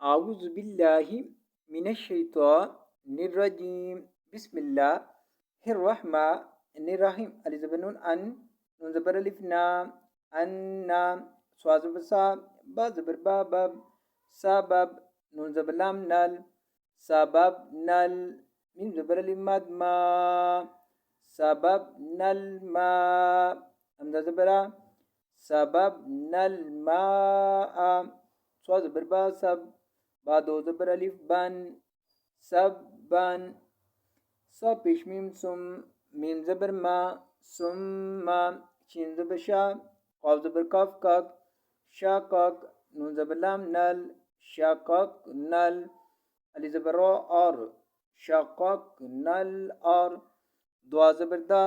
أعوذ بالله من الشيطان الرجيم. بسم الله الرحمن الرحيم. ألف زبنون أن نون زبر ألف نام أن نام صاد زبر صا با زبر باب سبب نون زبر لام نل سبب نل ميم زبر ألف مد ما سبب نل ما همزة زبر سبب نل ماء صاد زبر با سب با دو زبر ألف بن سب بن صا پیش میم سم میم زبر ما ثم شين زبر شا قاف زبر کاف کاک شا کاک نون زبر لام نل شاقاق نل ألف زبر را آر شاقاق نل آر دوا زبر دا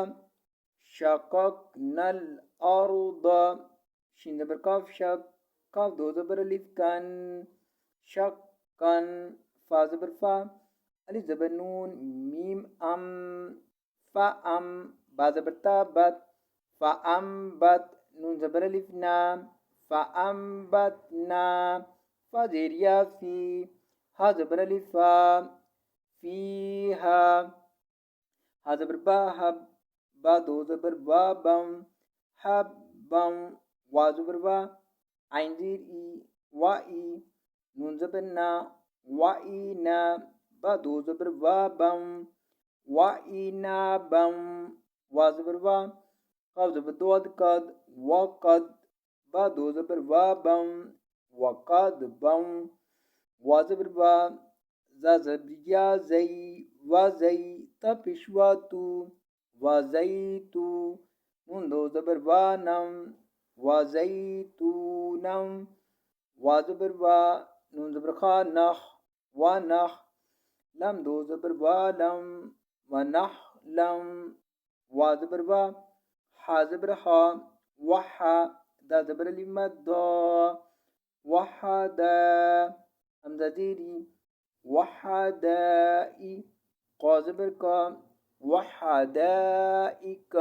شاقاق نل أرض شين زبر کاف شاق کاف دو زبر ألف كان شقا فا زبر فا ألف زبر نون ميم أم فأم با زبر تا بت فأنبت نون زبر ألف نام فأنبتنا فا زير يا في ها زبر ألف فا فيها ها زبر با هب با دو زبر بابم حبم وا زبر با عين زير إي وإي نون زبر نا وإنا با دو زبر بابم وإنابم وا زبر با قاف زبر دواد قد وقد با دو زبر بابم وقد بم وا زبر با زا زبر يا زي وزي تپش واتو وزيتو نون دو زبر وانم وزيتونم وا زبر با نون زبر خا نخ ونخ لم دو زبر والم ونحلم وا زبر با حا زبر حا وحا دا زبر لمدا وحدا همزة زيري وحدائي قا زبر كا وحدائك